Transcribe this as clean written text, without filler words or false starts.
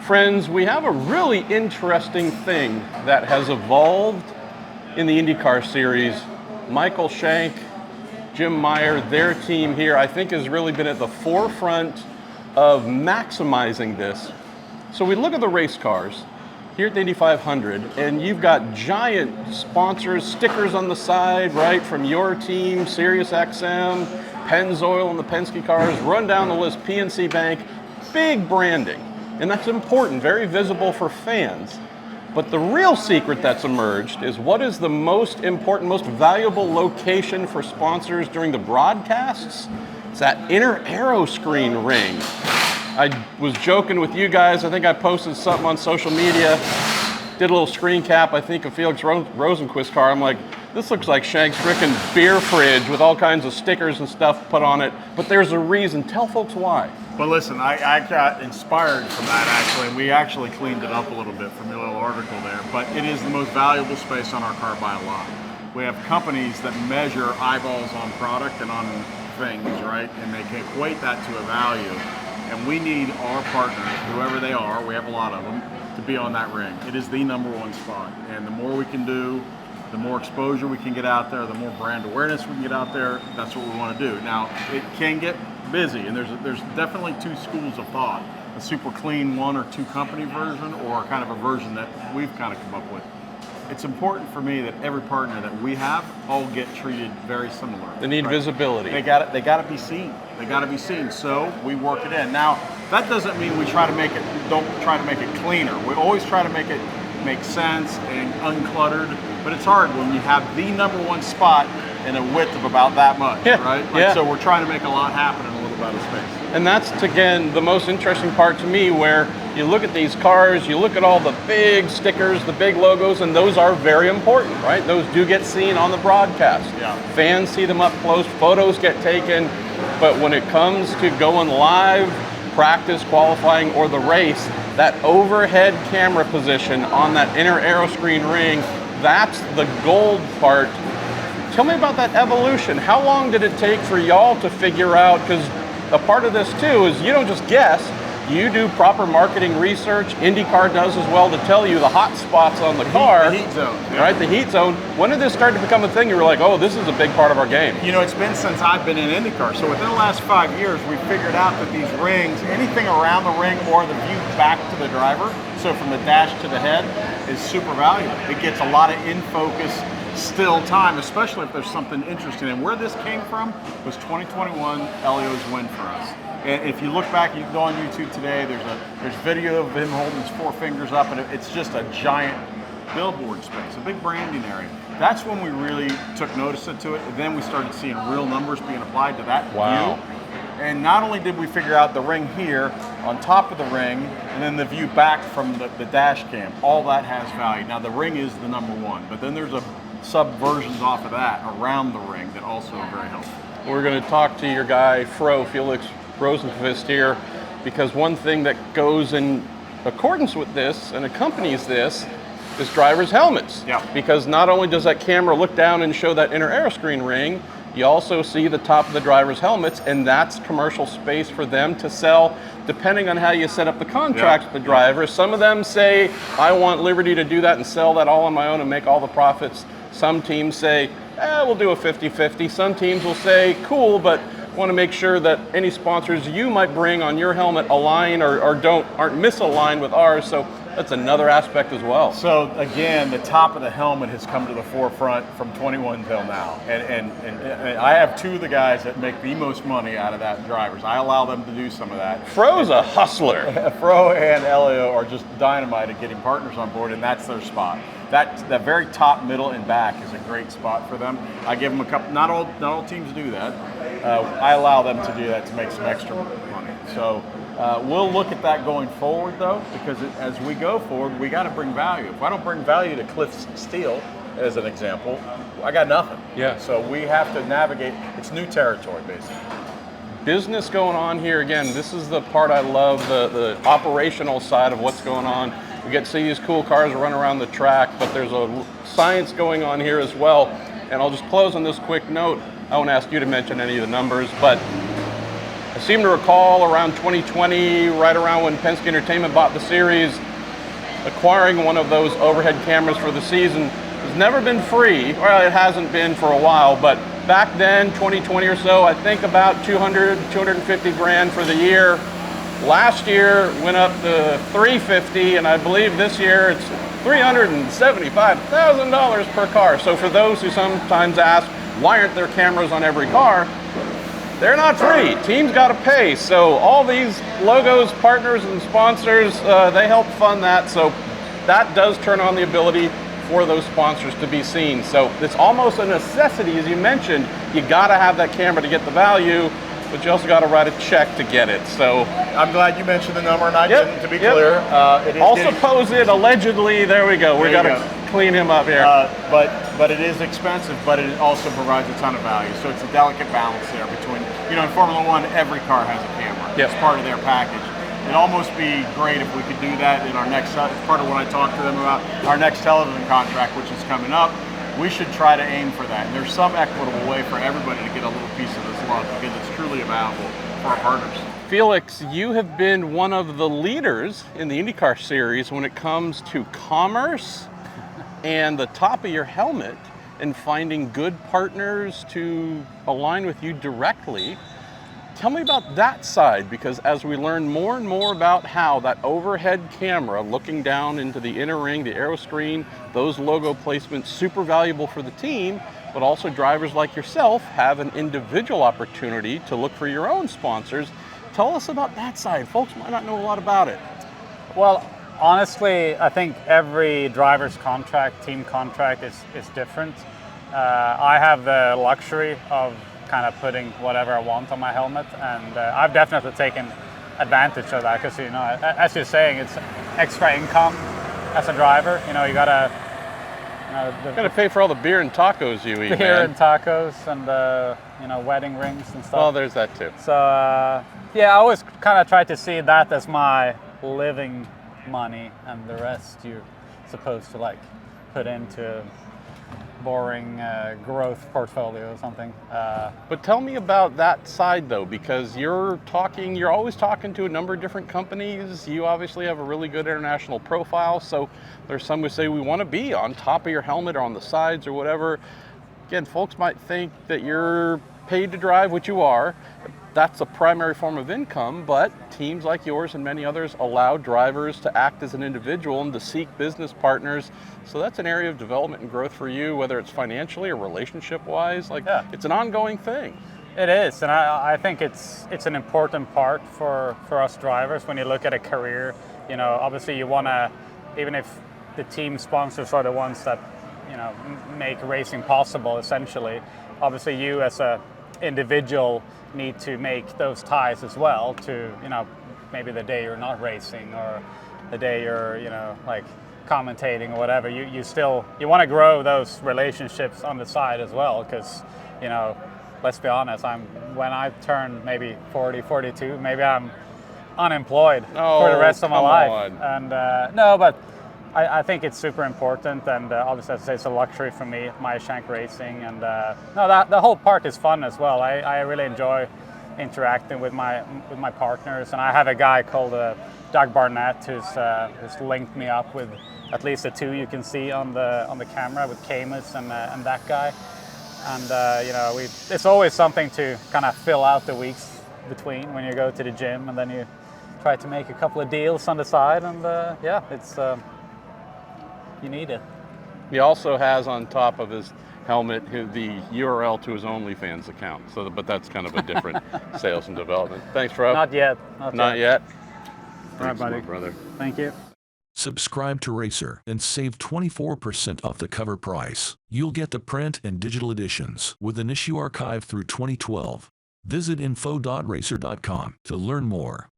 Friends, we have a really interesting thing that has evolved in the IndyCar series. Michael Shank, Jim Meyer, their team here, I think has really been at the forefront of maximizing this. So we look at the race cars here at the Indy 500, and you've got giant sponsors, stickers on the side, right, from your team, SiriusXM, Pennzoil and the Penske cars, run down the list, PNC Bank, big branding. And that's important, very visible for fans. But the real secret that's emerged is what is the most important, most valuable location for sponsors during the broadcasts? It's that inner aero screen ring. I was joking with you guys. I think I posted something on social media, did a little screen cap, I think, of Felix Rosenquist's car. I'm like, this looks like Shank's frickin' beer fridge with all kinds of stickers and stuff put on it. But there's a reason. Tell folks why. Well, listen, I got inspired from that, actually, and we actually cleaned it up a little bit from your little article there. But it is the most valuable space on our car by a lot. We have companies that measure eyeballs on product and on things, right? And they can equate that to a value. And we need our partners, whoever they are, we have a lot of them, to be on that ring. It is the #1 spot. And the more we can do, the more exposure we can get out there, the more brand awareness we can get out there, that's what we want to do. Now, it can get busy, and there's definitely two schools of thought. A super clean 1 or 2 company version, or kind of a version that we've kind of come up with. It's important for me that every partner that we have all get treated very similar. They need visibility. They got to be seen. They got to be seen. So we work it in. Now, that doesn't mean we don't try to make it cleaner. We always try to make it make sense and uncluttered. But it's hard when you have the #1 spot in a width of about that much, right? So we're trying to make a lot happen in a little bit of space. And that's, again, the most interesting part to me, where you look at these cars, you look at all the big stickers, the big logos, and those are very important, right? Those do get seen on the broadcast. Yeah. Fans see them up close, photos get taken, but when it comes to going live, practice, qualifying, or the race, that overhead camera position on that inner aero screen ring, that's the gold part. Tell me about that evolution. How long did it take for y'all to figure out, because a part of this too is you don't just guess, you do proper marketing research. IndyCar does as well to tell you the hot spots on the car. The heat zone. Right, the heat zone. When did this start to become a thing? You were like, oh, this is a big part of our game. You know, it's been since I've been in IndyCar. So within the last 5 years, we figured out that these rings, anything around the ring or the view back to the driver, so from the dash to the head, is super valuable. It gets a lot of in-focus, still time, especially if there's something interesting. And where this came from was 2021 Elio's win for us. And if you look back, you can go on YouTube today, there's video of him holding his 4 fingers up, and it's just a giant billboard space, a big branding area. That's when we really took notice to it, and then we started seeing real numbers being applied to that view. And not only did we figure out the ring here, on top of the ring, and then the view back from the dash cam, all that has value. Now the ring is the #1, but then there's a sub-versions off of that around the ring that also are very helpful. We're going to talk to your guy, Felix Rosenquist here, because one thing that goes in accordance with this and accompanies this is drivers' helmets. Yeah. Because not only does that camera look down and show that inner aero screen ring, you also see the top of the drivers' helmets, and that's commercial space for them to sell, depending on how you set up the contract with the driver. Some of them say, I want liberty to do that and sell that all on my own and make all the profits. Some teams say, we'll do a 50-50. Some teams will say, cool, but want to make sure that any sponsors you might bring on your helmet align or aren't misaligned with ours. So that's another aspect as well. So again, the top of the helmet has come to the forefront from 21 till now. And I have 2 of the guys that make the most money out of that drivers. I allow them to do some of that. Fro's a hustler. Fro and Elio are just dynamite at getting partners on board, and that's their spot. That very top, middle, and back is a great spot for them. I give them a couple. Not all teams do that. I allow them to do that to make some extra money. So we'll look at that going forward, though, because as we go forward, we got to bring value. If I don't bring value to Cliff Steele, as an example, I got nothing. Yeah. So we have to navigate. It's new territory, basically. Business going on here. Again, this is the part I love, the operational side of what's going on. We get to see these cool cars run around the track, but there's a science going on here as well. And I'll just close on this quick note. I won't ask you to mention any of the numbers, but I seem to recall around 2020, right around when Penske Entertainment bought the series, acquiring one of those overhead cameras for the season has never been free. Well, it hasn't been for a while, but back then, 2020 or so, I think about 200, 250 grand for the year. Last year went up to 350, and I believe this year it's $375,000 per car. So for those who sometimes ask, why aren't there cameras on every car? They're not free. Teams got to pay. So all these logos, partners, and sponsors, they help fund that. So that does turn on the ability for those sponsors to be seen. So it's almost a necessity, as you mentioned. You got to have that camera to get the value, but you also got to write a check to get it. So I'm glad you mentioned the number, and I didn't, to be yep. clear. It is also posed allegedly. There we go. We got to clean him up here. But it is expensive, but it also provides a ton of value. So it's a delicate balance there between, in Formula One, every car has a camera. Yep. It's part of their package. It'd almost be great if we could do that in our next, it's part of what I talked to them about, our next television contract, which is coming up. We should try to aim for that. And there's some equitable way for everybody to get a little piece of this love, because it's truly available for our partners. Felix, you have been one of the leaders in the IndyCar series when it comes to commerce and the top of your helmet and finding good partners to align with you directly. Tell me about that side, because as we learn more and more about how that overhead camera looking down into the inner ring, the aero screen, those logo placements, super valuable for the team, but also drivers like yourself have an individual opportunity to look for your own sponsors. Tell us about that side. Folks might not know a lot about it. Well, honestly, I think every driver's contract, team contract is different. I have the luxury of kind of putting whatever I want on my helmet, and I've definitely taken advantage of that, because as you're saying, it's extra income as a driver. You gotta pay for all the beer and tacos you eat. Beer and tacos, and wedding rings and stuff. Well, there's that too. So yeah, I always kind of try to see that as my living money, and the rest you're supposed to put into boring growth portfolio or something. But tell me about that side though, because you're always talking to a number of different companies. You obviously have a really good international profile, so there's some who say we want to be on top of your helmet or on the sides or whatever. Again, folks might think that you're paid to drive, which you are. That's a primary form of income, but teams like yours and many others allow drivers to act as an individual and to seek business partners. So that's an area of development and growth for you, whether it's financially or relationship-wise. It's an ongoing thing. It is, and I think it's an important part for us drivers. When you look at a career, obviously you want to, even if the team sponsors are the ones that make racing possible, essentially, obviously you as a individual need to make those ties as well to, maybe the day you're not racing or the day you're, commentating or whatever. You want to grow those relationships on the side as well, because, let's be honest, when I turn maybe 40, 42, maybe I'm unemployed for the rest of my life. And no, but I think it's super important, and obviously, as I say, it's a luxury for me, my Shank Racing, and the whole part is fun as well. I really enjoy interacting with my partners, and I have a guy called Doug Barnett who's linked me up with at least the two you can see on the camera, with Camus and that guy, and it's always something to kind of fill out the weeks between when you go to the gym, and then you try to make a couple of deals on the side, and it's. You need it. He also has on top of his helmet the URL to his OnlyFans account. But that's kind of a different sales and development. Thanks, Rob. Not yet. Not yet. All right, buddy. Brother. Thank you. Subscribe to Racer and save 24% off the cover price. You'll get the print and digital editions with an issue archive through 2012. Visit info.racer.com to learn more.